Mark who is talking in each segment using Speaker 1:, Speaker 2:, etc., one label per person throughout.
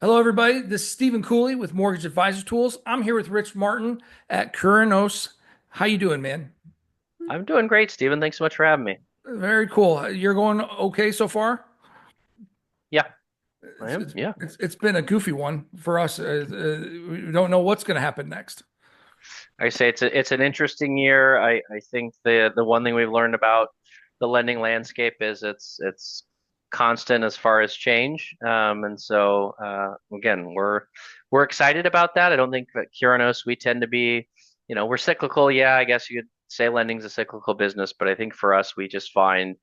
Speaker 1: Hello, everybody. This is Steven Cooley with Mortgage Advisor Tools. I'm here with Rich Martin at Curinos. How you doing, man?
Speaker 2: I'm doing great, Steven. Thanks so much for having me.
Speaker 1: Very cool. You're going okay so far?
Speaker 2: Yeah, I
Speaker 1: It's
Speaker 2: am.
Speaker 1: it's
Speaker 2: Yeah.
Speaker 1: it's been a goofy one for us. We don't know what's going to happen next.
Speaker 2: I say it's an interesting year. I think the one thing we've learned about the lending landscape is it's constant as far as change. And so again, we're excited about that. I don't think that Curinos we tend to be, we're cyclical. Yeah, I guess you could say lending's a cyclical business, but I think for us we just find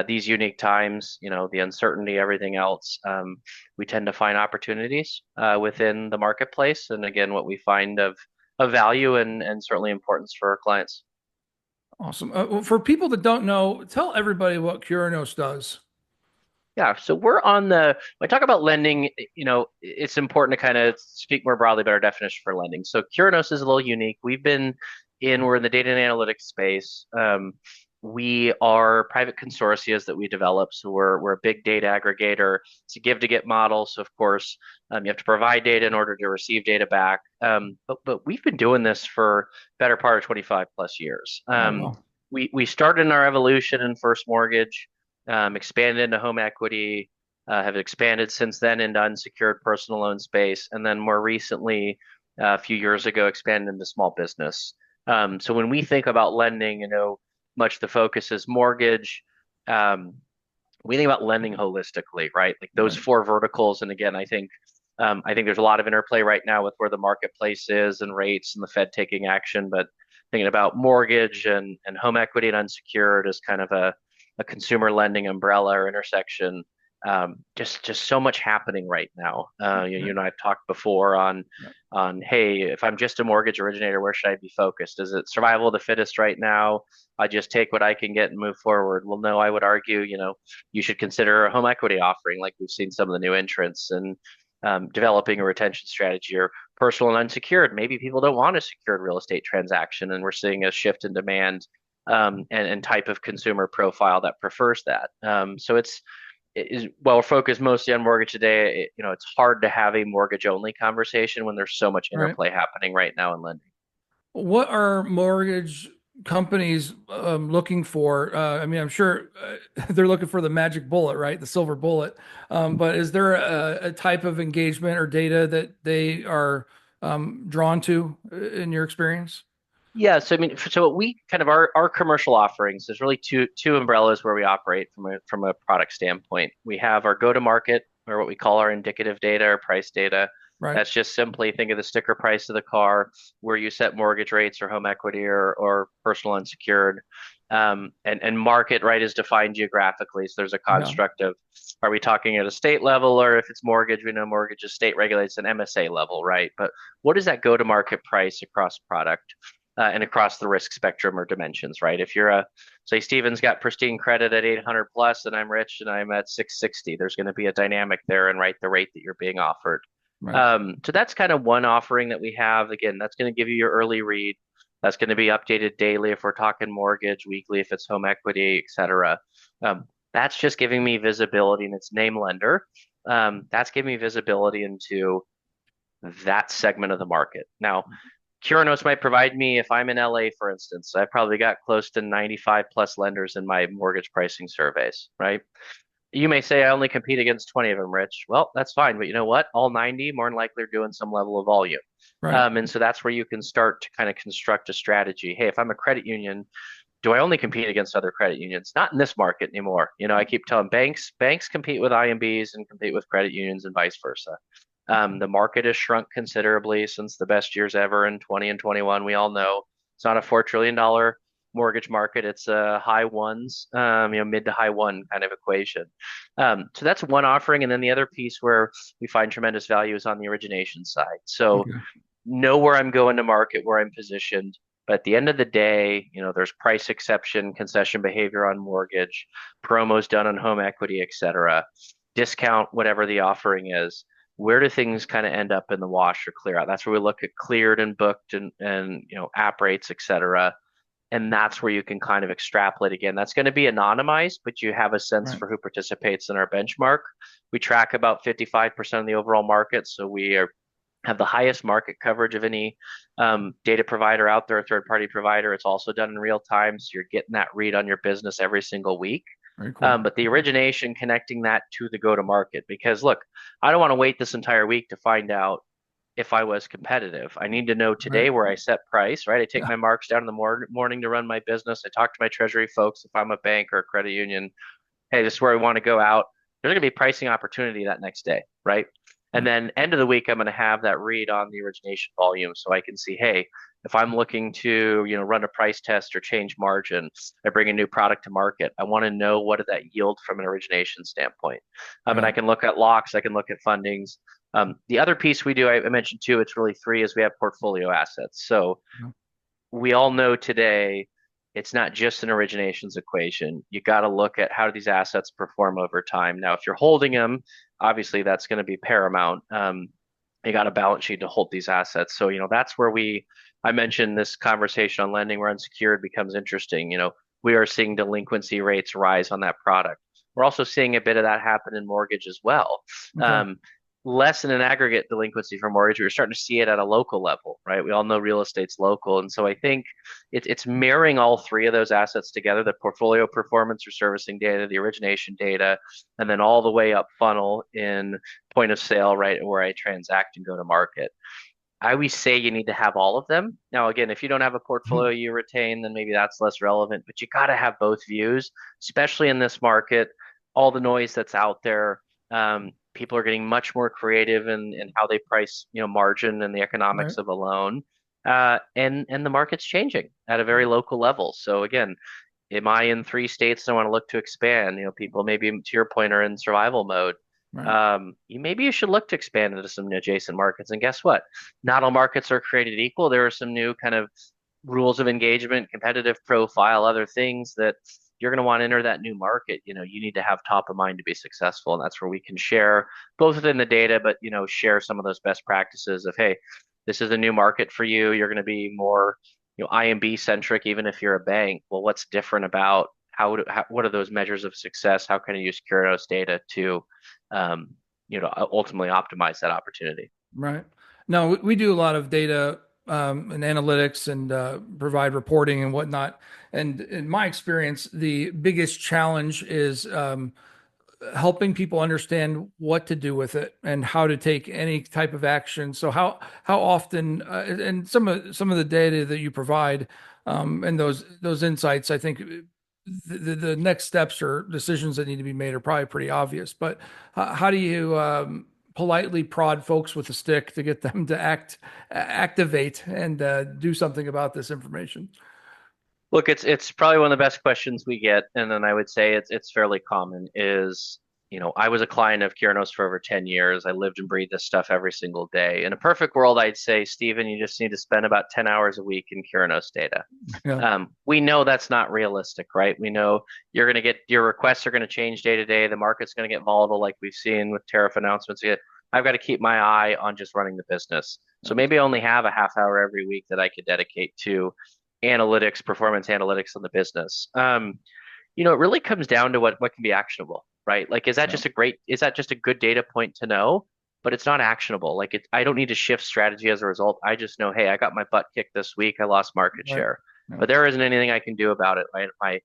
Speaker 2: these unique times, the uncertainty, everything else. We tend to find opportunities within the marketplace, and again, what we find of value and certainly importance for our clients.
Speaker 1: Awesome. Well, for people that don't know, tell everybody what Curinos does.
Speaker 2: Yeah, so we're on when I talk about lending, it's important to kind of speak more broadly about our definition for lending. So Curinos is a little unique. We're in the data and analytics space. We are private consortias that we develop. So we're a big data aggregator. It's a give to get model. So of course, you have to provide data in order to receive data back. But we've been doing this for better part of 25 plus years.
Speaker 1: Oh, well.
Speaker 2: We started in our evolution in first mortgage, expanded into home equity, have expanded since then into unsecured personal loan space, and then more recently, a few years ago, expanded into small business. So when we think about lending, much the focus is mortgage. Um, we think about lending holistically, right? Like those
Speaker 1: Right.
Speaker 2: four verticals. And again, I think there's a lot of interplay right now with where the marketplace is and rates and the Fed taking action. But thinking about mortgage and home equity and unsecured as kind of a consumer lending umbrella or intersection. Just so much happening right now. You
Speaker 1: Right.
Speaker 2: and I have talked before on
Speaker 1: Right.
Speaker 2: hey, if I'm just a mortgage originator, where should I be focused? Is it survival of the fittest right now? I just take what I can get and move forward. Well, no, I would argue, you should consider a home equity offering, like we've seen some of the new entrants, and developing a retention strategy or personal and unsecured. Maybe people don't want a secured real estate transaction, and we're seeing a shift in demand and type of consumer profile that prefers that. So while we're focused mostly on mortgage today, it's hard to have a mortgage only conversation when there's so much
Speaker 1: Right.
Speaker 2: interplay happening right now in lending.
Speaker 1: What are mortgage companies looking for? I mean, I'm sure they're looking for the magic bullet, right? The silver bullet. But is there a type of engagement or data that they are drawn to in your experience?
Speaker 2: Yeah, so I mean, so what we kind of our commercial offerings, there's really two umbrellas where we operate from a product standpoint. We have our go to market, or what we call our indicative data or price data.
Speaker 1: Right.
Speaker 2: That's just simply think of the sticker price of the car, where you set mortgage rates or home equity or personal unsecured. And market, right, is defined geographically. So there's a
Speaker 1: Yeah.
Speaker 2: construct of, are we talking at a state level, or if it's mortgage, we know mortgage is state regulates an MSA level, right? But what is that go to market price across product? And across the risk spectrum or dimensions, right? If you're say Steven's got pristine credit at 800 plus and I'm rich and I'm at 660, there's going to be a dynamic there and right the rate that you're being offered.
Speaker 1: Right.
Speaker 2: So that's kind of one offering that we have. Again, that's going to give you your early read. That's going to be updated daily if we're talking mortgage, weekly if it's home equity, et cetera. That's just giving me visibility and it's name lender. That's giving me visibility into that segment of the market. Now, Curinos might provide me if I'm in LA, for instance. I've probably got close to 95 plus lenders in my mortgage pricing surveys, right? You may say I only compete against 20 of them, Rich. Well, that's fine, but you know what? All 90 more than likely are doing some level of volume.
Speaker 1: Right.
Speaker 2: And so that's where you can start to kind of construct a strategy. Hey, if I'm a credit union, do I only compete against other credit unions? Not in this market anymore. I keep telling banks compete with IMBs and compete with credit unions and vice versa. The market has shrunk considerably since the best years ever in 20 and 21. We all know it's not a $4 trillion mortgage market. It's a high ones, mid to high one kind of equation. So that's one offering. And then the other piece where we find tremendous value is on the origination side. So
Speaker 1: Okay.
Speaker 2: know where I'm going to market, where I'm positioned. But at the end of the day, there's price exception, concession behavior on mortgage, promos done on home equity, et cetera, discount, whatever the offering is. Where do things kind of end up in the wash or clear out? That's where we look at cleared and booked and app rates, et cetera. And that's where you can kind of extrapolate again. That's going to be anonymized, but you have a sense
Speaker 1: Right.
Speaker 2: for who participates in our benchmark. We track about 55% of the overall market, so have the highest market coverage of any data provider out there, a third party provider. It's also done in real time, so you're getting that read on your business every single week.
Speaker 1: Very cool.
Speaker 2: But the
Speaker 1: Okay.
Speaker 2: origination connecting that to the go to market, because look, I don't want to wait this entire week to find out if I was competitive. I need to know
Speaker 1: Right.
Speaker 2: today where I set price, right? I take
Speaker 1: Yeah.
Speaker 2: my marks down in the morning to run my business. I talk to my treasury folks if I'm a bank or a credit union. Hey, this is where we want to go out. There's going to be pricing opportunity that next day, right? And
Speaker 1: Right.
Speaker 2: then end of the week, I'm going to have that read on the origination volume so I can see, hey, if I'm looking to, run a price test or change margin, I bring a new product to market. I want to know what did that yield from an origination standpoint. And I
Speaker 1: Right.
Speaker 2: can look at locks, I can look at fundings. The other piece we do, I mentioned too, it's really three, is we have portfolio assets. So
Speaker 1: Yeah.
Speaker 2: we all know today it's not just an originations equation. You got to look at how do these assets perform over time. Now, if you're holding them, obviously that's going to be paramount. You got a balance sheet to hold these assets. So, that's where I mentioned this conversation on lending where unsecured becomes interesting. We are seeing delinquency rates rise on that product. We're also seeing a bit of that happen in mortgage as well.
Speaker 1: Okay.
Speaker 2: Um, Less in an aggregate delinquency for mortgage. We're starting to see it at a local level, right? We all know real estate's local. And so I think it's mirroring all three of those assets together, the portfolio performance or servicing data, the origination data, and then all the way up funnel in point of sale, right, where I transact and go to market. I always say you need to have all of them. Now, again, if you don't have a portfolio you retain, then maybe that's less relevant, but you got to have both views, especially in this market, all the noise that's out there. People are getting much more creative in how they price, margin and the
Speaker 1: Right.
Speaker 2: economics of a loan. And the market's changing at a very local level. So again, am I in three states and I want to look to expand? People maybe to your point are in survival mode.
Speaker 1: Right.
Speaker 2: Maybe you should look to expand into some adjacent markets. And guess what? Not all markets are created equal. There are some new kind of rules of engagement, competitive profile, other things that you're going to want to enter that new market. You need to have top of mind to be successful. And that's where we can share both within the data, but, share some of those best practices of, hey, this is a new market for you. You're going to be more, IMB centric, even if you're a bank. Well, what's different about what are those measures of success? How can I use Curinos data to, um, ultimately optimize that opportunity?
Speaker 1: Right. No, we do a lot of data and analytics and provide reporting and whatnot. And in my experience, the biggest challenge is helping people understand what to do with it and how to take any type of action. So how often and some of the data that you provide and those insights, I think the next steps or decisions that need to be made are probably pretty obvious. But how do you politely prod folks with a stick to get them to activate and do something about this information?
Speaker 2: Look, it's probably one of the best questions we get, and then I would say it's fairly common. I was a client of Curinos for over 10 years. I lived and breathed this stuff every single day. In a perfect world, I'd say, Steven, you just need to spend about 10 hours a week in Curinos data.
Speaker 1: Yeah.
Speaker 2: We know that's not realistic, right? We know you're going to get your requests are going to change day to day. The market's going to get volatile, like we've seen with tariff announcements. I've got to keep my eye on just running the business. So maybe I only have a half hour every week that I could dedicate to analytics, performance analytics on the business. It really comes down to what can be actionable, right? Like,
Speaker 1: Yeah.
Speaker 2: is that just a good data point to know? But it's not actionable. Like, I don't need to shift strategy as a result. I just know, hey, I got my butt kicked this week. I lost market
Speaker 1: Right.
Speaker 2: share,
Speaker 1: Yeah.
Speaker 2: but there isn't anything I can do about it, right?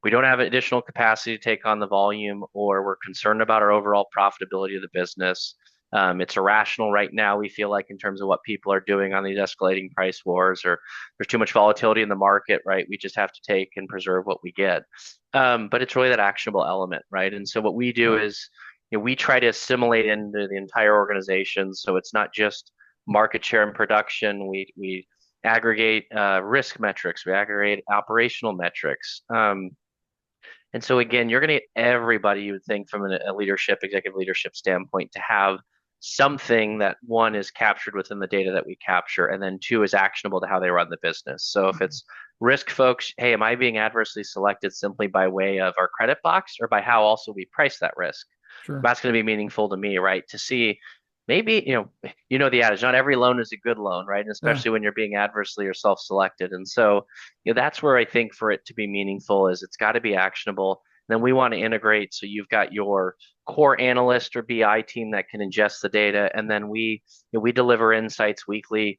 Speaker 2: We don't have additional capacity to take on the volume, or we're concerned about our overall profitability of the business. It's irrational right now, we feel like, in terms of what people are doing on these escalating price wars, or there's too much volatility in the market, right? We just have to take and preserve what we get. But it's really that actionable element, right? And so what we do
Speaker 1: Yeah.
Speaker 2: is, we try to assimilate into the entire organization. So it's not just market share and production. We aggregate risk metrics, we aggregate operational metrics. And so again, you're going to get everybody, you would think, from a executive leadership standpoint, to have something that, one, is captured within the data that we capture, and then two, is actionable to how they run the business. So if it's risk folks, hey, am I being adversely selected simply by way of our credit box, or by how also we price that risk?
Speaker 1: Sure.
Speaker 2: That's going to be meaningful to me, right? To see, maybe, the adage, not every loan is a good loan, right? And
Speaker 1: Yeah.
Speaker 2: especially when you're being adversely or self-selected. And so, that's where I think for it to be meaningful is it's got to be actionable. Then we want to integrate. So you've got your core analyst or BI team that can ingest the data, and then we deliver insights weekly,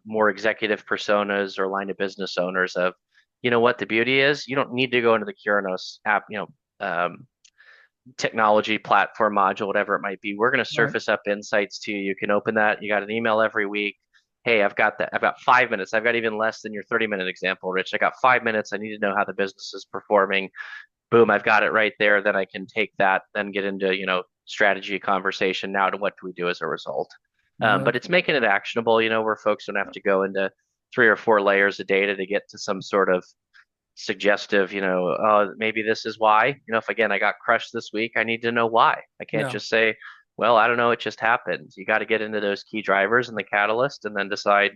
Speaker 2: more executive personas or line of business owners of, what the beauty is. You don't need to go into the Curinos app, technology platform module, whatever it might be. We're going to
Speaker 1: Right.
Speaker 2: surface up insights to you. You can open that. You got an email every week. Hey, I've got that. I've got 5 minutes. I've got even less than your 30-minute example, Rich. I got 5 minutes. I need to know how the business is performing. Boom, I've got it right there. Then I can take that, then get into, strategy conversation. Now to what do we do as a result?
Speaker 1: No,
Speaker 2: But it's making it actionable, where folks don't have to go into 3 or 4 layers of data to get to some sort of suggestive, maybe this is why. If again I got crushed this week, I need to know why. I can't
Speaker 1: no.
Speaker 2: just say, well, I don't know, it just happened. You got to get into those key drivers and the catalyst and then decide,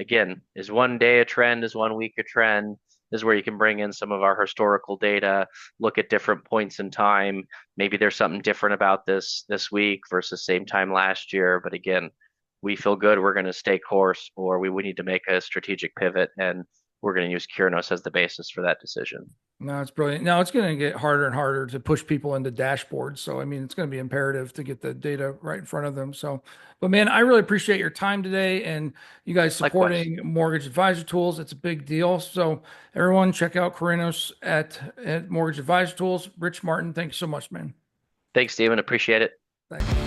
Speaker 2: again, is one day a trend, is one week a trend? This is where you can bring in some of our historical data, look at different points in time. Maybe there's something different about this week versus same time last year. But again, we feel good we're going to stay course, or we need to make a strategic pivot, and we're going to use Curinos as the basis for that decision.
Speaker 1: No, it's brilliant. Now it's going to get harder and harder to push people into dashboards. So, I mean, it's going to be imperative to get the data right in front of them. So, but man, I really appreciate your time today and you guys
Speaker 2: Likewise.
Speaker 1: supporting Mortgage Advisor Tools. It's a big deal. So, everyone, check out Carinos at Mortgage Advisor Tools. Rich Martin, thanks so much, man.
Speaker 2: Thanks, Steven. Appreciate it.
Speaker 1: Thanks.